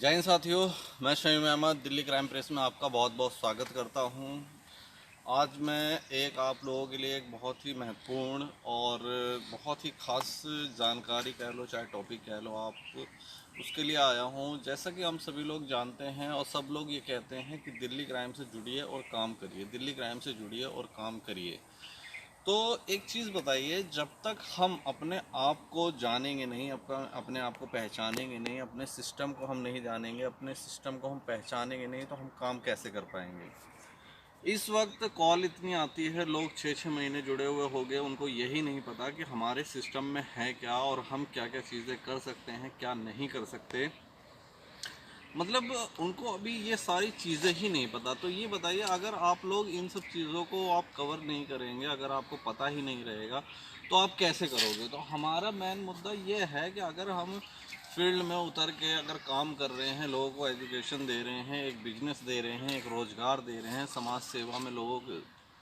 जय हिंद साथियों, मैं शमीम अहमद दिल्ली क्राइम प्रेस में आपका बहुत बहुत स्वागत करता हूं। आज मैं आप लोगों के लिए एक बहुत ही महत्वपूर्ण और बहुत ही ख़ास जानकारी कह लो, चाहे टॉपिक कह लो आप, उसके लिए आया हूं। जैसा कि हम सभी लोग जानते हैं और सब लोग ये कहते हैं कि दिल्ली क्राइम से जुड़िए और काम करिए, दिल्ली क्राइम से जुड़िए और काम करिए। तो एक चीज़ बताइए, जब तक हम अपने आप को जानेंगे नहीं, अपने आप को पहचानेंगे नहीं, अपने सिस्टम को हम नहीं जानेंगे, अपने सिस्टम को हम पहचानेंगे नहीं, तो हम काम कैसे कर पाएंगे। इस वक्त कॉल इतनी आती है, लोग 6-6 महीने जुड़े हुए हो गए, उनको यही नहीं पता कि हमारे सिस्टम में है क्या और हम क्या क्या चीज़ें कर सकते हैं, क्या नहीं कर सकते। मतलब उनको अभी ये सारी चीज़ें ही नहीं पता। तो ये बताइए, अगर आप लोग इन सब चीज़ों को आप कवर नहीं करेंगे, अगर आपको पता ही नहीं रहेगा, तो आप कैसे करोगे। तो हमारा मेन मुद्दा ये है कि अगर हम फील्ड में उतर के अगर काम कर रहे हैं, लोगों को एजुकेशन दे रहे हैं, एक बिजनेस दे रहे हैं, एक रोज़गार दे रहे हैं, समाज सेवा में लोगों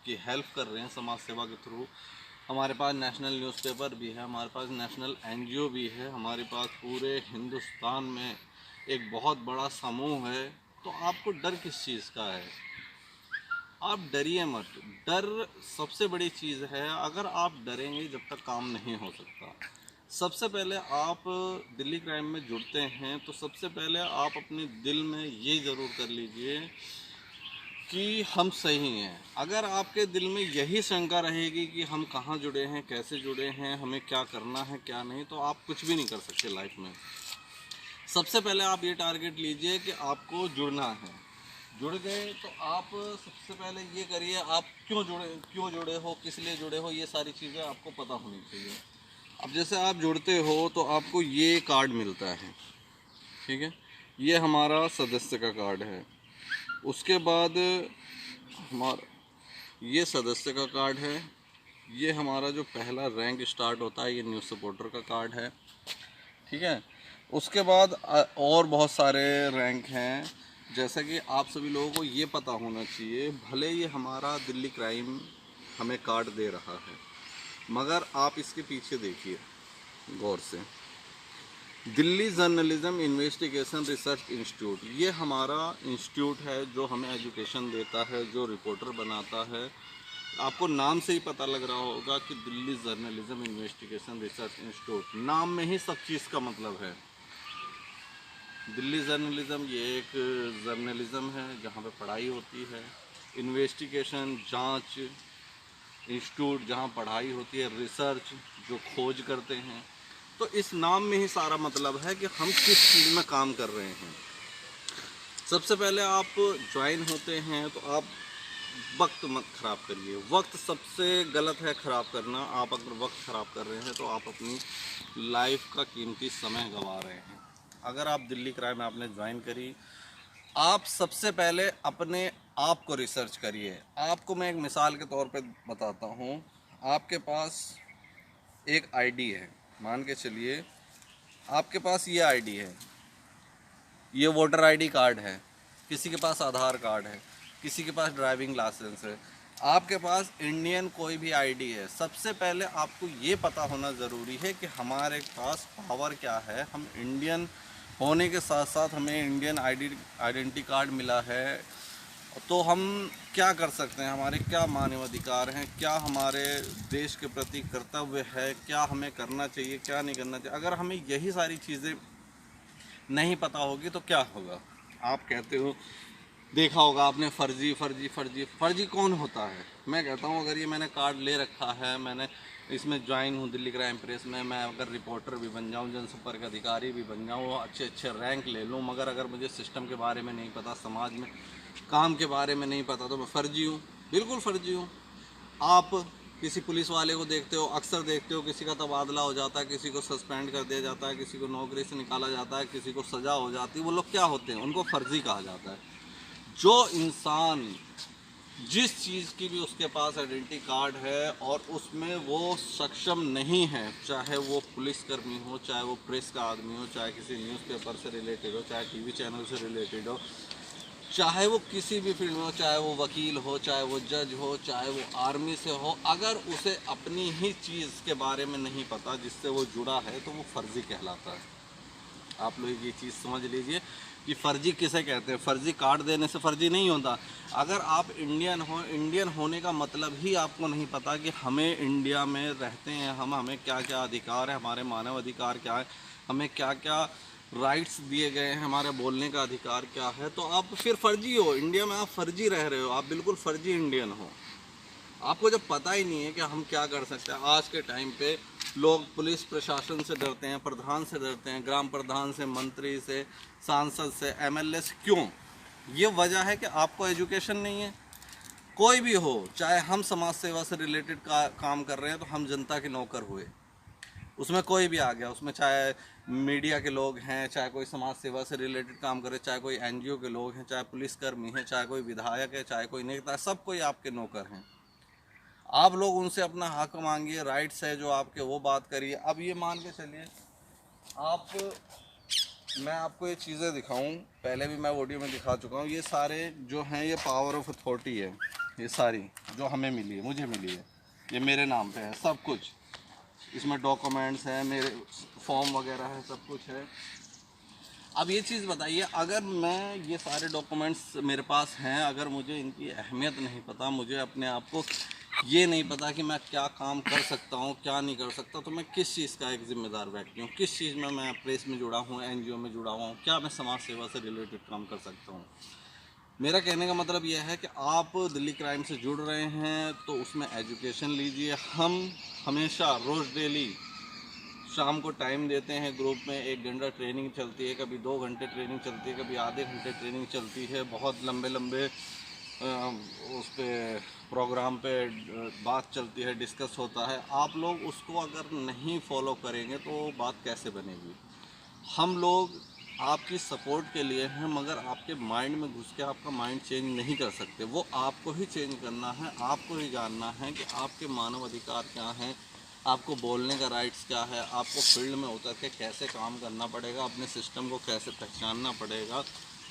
की हेल्प कर रहे हैं, समाज सेवा के थ्रू। हमारे पास नेशनल न्यूज़पेपर भी है, हमारे पास नेशनल एनजीओ भी है, हमारे पास पूरे हिंदुस्तान में एक बहुत बड़ा समूह है। तो आपको डर किस चीज़ का है? आप डरिए मत। डर सबसे बड़ी चीज़ है। अगर आप डरेंगे, जब तक काम नहीं हो सकता। सबसे पहले आप दिल्ली क्राइम में जुड़ते हैं तो सबसे पहले आप अपने दिल में ये ज़रूर कर लीजिए कि हम सही हैं। अगर आपके दिल में यही शंका रहेगी कि हम कहाँ जुड़े हैं, कैसे जुड़े हैं, हमें क्या करना है क्या नहीं, तो आप कुछ भी नहीं कर सकते लाइफ में। सबसे पहले आप ये टारगेट लीजिए कि आपको जुड़ना है। जुड़ गए तो आप सबसे पहले ये करिए, आप क्यों जुड़े हो, किस लिए जुड़े हो, ये सारी चीज़ें आपको पता होनी चाहिए। अब जैसे आप जुड़ते हो तो आपको ये कार्ड मिलता है, ठीक है, ये हमारा सदस्य का कार्ड है। उसके बाद हमारा ये सदस्य का कार्ड है। ये हमारा जो पहला रैंक स्टार्ट होता है, ये न्यूज़ सपोर्टर का कार्ड है, ठीक है। उसके बाद और बहुत सारे रैंक हैं। जैसा कि आप सभी लोगों को ये पता होना चाहिए, भले ये हमारा दिल्ली क्राइम हमें कार्ड दे रहा है, मगर आप इसके पीछे देखिए गौर से। Delhi journalism investigation research institute, ये हमारा इंस्टीट्यूट है जो हमें एजुकेशन देता है, जो रिपोर्टर बनाता है। आपको नाम से ही पता लग रहा होगा कि Delhi journalism investigation research institute, नाम में ही सब चीज़ का मतलब है। दिल्ली जर्नलिज्म ये एक जर्नलिज्म है जहाँ पे पढ़ाई होती है, इन्वेस्टिगेशन जांच, इंस्टीट्यूट जहाँ पढ़ाई होती है, रिसर्च जो खोज करते हैं। तो इस नाम में ही सारा मतलब है कि हम किस चीज़ में काम कर रहे हैं। सबसे पहले आप ज्वाइन होते हैं तो आप वक्त मत ख़राब करिए। वक्त सबसे गलत है ख़राब करना। आप अगर वक्त ख़राब कर रहे हैं तो आप अपनी लाइफ का कीमती समय गंवा रहे हैं। अगर आप दिल्ली क्राइम आपने ज्वाइन करी, आप सबसे पहले अपने आप को रिसर्च करिए। आपको मैं एक मिसाल के तौर पे बताता हूँ। आपके पास एक आईडी है, मान के चलिए आपके पास ये आईडी है, ये वोटर आईडी कार्ड है, किसी के पास आधार कार्ड है, किसी के पास ड्राइविंग लाइसेंस है, आपके पास इंडियन कोई भी आईडी है। सबसे पहले आपको ये पता होना ज़रूरी है कि हमारे पास पावर क्या है। हम इंडियन होने के साथ साथ हमें इंडियन आइडेंटिटी कार्ड मिला है, तो हम क्या कर सकते हैं, हमारे क्या मानवाधिकार हैं, क्या हमारे देश के प्रति कर्तव्य है, क्या हमें करना चाहिए, क्या नहीं करना चाहिए। अगर हमें यही सारी चीज़ें नहीं पता होगी तो क्या होगा। आप कहते हो, देखा होगा आपने, फर्जी फर्जी फर्जी फर्जी कौन होता है। मैं कहता हूँ, अगर ये मैंने कार्ड ले रखा है, मैंने इसमें ज्वाइन हूँ दिल्ली क्राइम प्रेस में, मैं अगर रिपोर्टर भी बन जाऊँ, जनसंपर्क अधिकारी भी बन जाऊँ, अच्छे अच्छे रैंक ले लूँ, मगर अगर मुझे सिस्टम के बारे में नहीं पता, समाज में काम के बारे में नहीं पता, तो मैं फ़र्जी हूँ, बिल्कुल फ़र्जी हूँ। आप किसी पुलिस वाले को देखते हो, अक्सर देखते हो, किसी का तबादला हो जाता है, किसी को सस्पेंड कर दिया जाता है, किसी को नौकरी से निकाला जाता है, किसी को सज़ा हो जाती है। वो लोग क्या होते हैं, उनको फ़र्जी कहा जाता है। जो इंसान जिस चीज़ की भी उसके पास आइडेंटिटी कार्ड है और उसमें वो सक्षम नहीं है, चाहे वो पुलिसकर्मी हो, चाहे वो प्रेस का आदमी हो, चाहे किसी न्यूज़पेपर से रिलेटेड हो, चाहे टीवी चैनल से रिलेटेड हो, चाहे वो किसी भी फील्ड में हो, चाहे वो वकील हो, चाहे वो जज हो, चाहे वो आर्मी से हो, अगर उसे अपनी ही चीज़ के बारे में नहीं पता जिससे वो जुड़ा है, तो वो फर्जी कहलाता है। आप लोग ये चीज़ समझ लीजिए कि फ़र्जी किसे कहते हैं। फ़र्जी कार्ड देने से फ़र्जी नहीं होता। अगर आप इंडियन हो, इंडियन होने का मतलब ही आपको नहीं पता कि हमें इंडिया में रहते हैं हमें क्या क्या अधिकार है, हमारे मानव अधिकार क्या है, हमें क्या क्या राइट्स दिए गए हैं, हमारे बोलने का अधिकार क्या है, तो आप फिर फ़र्जी हो। इंडिया में आप फ़र्जी रह रहे हो, आप बिल्कुल फ़र्जी इंडियन हो। आपको जब पता ही नहीं है कि हम क्या कर सकते हैं। आज के टाइम पे लोग पुलिस प्रशासन से डरते हैं, प्रधान से डरते हैं, ग्राम प्रधान से, मंत्री से, सांसद से, एमएलए से। क्यों? ये वजह है कि आपको एजुकेशन नहीं है। कोई भी हो, चाहे हम समाज सेवा से रिलेटेड काम कर रहे हैं तो हम जनता के नौकर हुए, उसमें कोई भी आ गया, उसमें चाहे मीडिया के लोग हैं, चाहे कोई समाज सेवा से रिलेटेड काम करे, चाहे कोई एनजीओ के लोग हैं, चाहे पुलिसकर्मी हैं, चाहे कोई विधायक है, चाहे कोई नेता है, सब कोई आपके नौकर हैं। आप लोग उनसे अपना हक मांगिए, राइट्स है जो आपके वो बात करिए। अब ये मान के चलिए मैं आपको ये चीज़ें दिखाऊं, पहले भी मैं वीडियो में दिखा चुका हूँ। ये सारे जो हैं ये पावर ऑफ अथॉरिटी है, ये सारी जो हमें मिली है, मुझे मिली है, ये मेरे नाम पे है सब कुछ। इसमें डॉक्यूमेंट्स हैं, मेरे फॉर्म वगैरह है, सब कुछ है। अब ये चीज़ बताइए, अगर मैं ये सारे डॉक्यूमेंट्स मेरे पास हैं, अगर मुझे इनकी अहमियत नहीं पता, मुझे अपने आप को ये नहीं पता कि मैं क्या काम कर सकता हूँ, क्या नहीं कर सकता, तो मैं किस चीज़ का एक ज़िम्मेदार व्यक्ति हूँ, किस चीज़ में मैं प्रेस में जुड़ा हूँ, एनजीओ में जुड़ा हुआ हूँ, क्या मैं समाज सेवा से रिलेटेड काम कर सकता हूँ। मेरा कहने का मतलब यह है कि आप दिल्ली क्राइम से जुड़ रहे हैं तो उसमें एजुकेशन लीजिए। हम हमेशा रोज़ डेली शाम को टाइम देते हैं, ग्रुप में 1 घंटा ट्रेनिंग चलती है, कभी 2 घंटे ट्रेनिंग चलती है, कभी आधे घंटे ट्रेनिंग चलती है। बहुत लंबे लंबे उस पर प्रोग्राम पे बात चलती है, डिस्कस होता है। आप लोग उसको अगर नहीं फॉलो करेंगे तो बात कैसे बनेगी। हम लोग आपकी सपोर्ट के लिए हैं, मगर आपके माइंड में घुस के आपका माइंड चेंज नहीं कर सकते। वो आपको ही चेंज करना है, आपको ही जानना है कि आपके मानव अधिकार क्या हैं, आपको बोलने का राइट्स क्या है, आपको फील्ड में उतर के कैसे काम करना पड़ेगा, अपने सिस्टम को कैसे पहचानना पड़ेगा।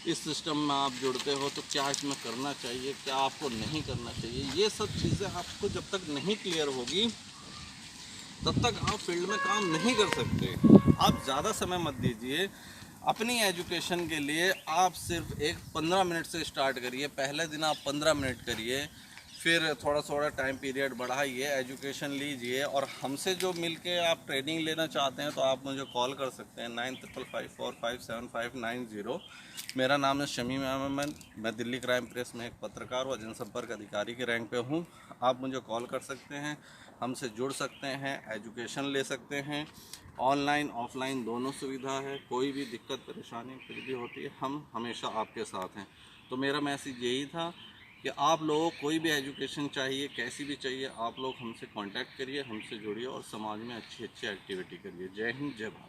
इस सिस्टम में आप जुड़ते हो तो क्या इसमें करना चाहिए, क्या आपको नहीं करना चाहिए, ये सब चीज़ें आपको जब तक नहीं क्लियर होगी तब तक आप फील्ड में काम नहीं कर सकते। आप ज़्यादा समय मत दीजिए अपनी एजुकेशन के लिए। आप सिर्फ 15 मिनट से स्टार्ट करिए। पहले दिन आप 15 मिनट करिए, फिर थोड़ा थोड़ा टाइम पीरियड बढ़ाइए, एजुकेशन लीजिए। और हमसे जो मिलके आप ट्रेनिंग लेना चाहते हैं तो आप मुझे कॉल कर सकते हैं 9555457590। मेरा नाम है शमीम अहमद। मैं दिल्ली क्राइम प्रेस में एक पत्रकार व जनसंपर्क अधिकारी के रैंक पे हूँ। आप मुझे कॉल कर सकते हैं, हमसे जुड़ सकते हैं, एजुकेशन ले सकते हैं। ऑनलाइन ऑफलाइन दोनों सुविधा है। कोई भी दिक्कत परेशानी कुछ भी होती है, हम हमेशा आपके साथ हैं। तो मेरा मैसेज यही था कि आप लोगों को कोई भी एजुकेशन चाहिए, कैसी भी चाहिए, आप लोग हमसे कांटेक्ट करिए, हमसे जुड़िए और समाज में अच्छी अच्छी एक्टिविटी करिए। जय हिंद, जय भारत।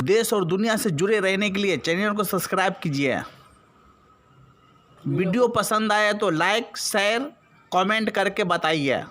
देश और दुनिया से जुड़े रहने के लिए चैनल को सब्सक्राइब कीजिए। वीडियो पसंद आए तो लाइक, शेयर, कमेंट करके बताइए।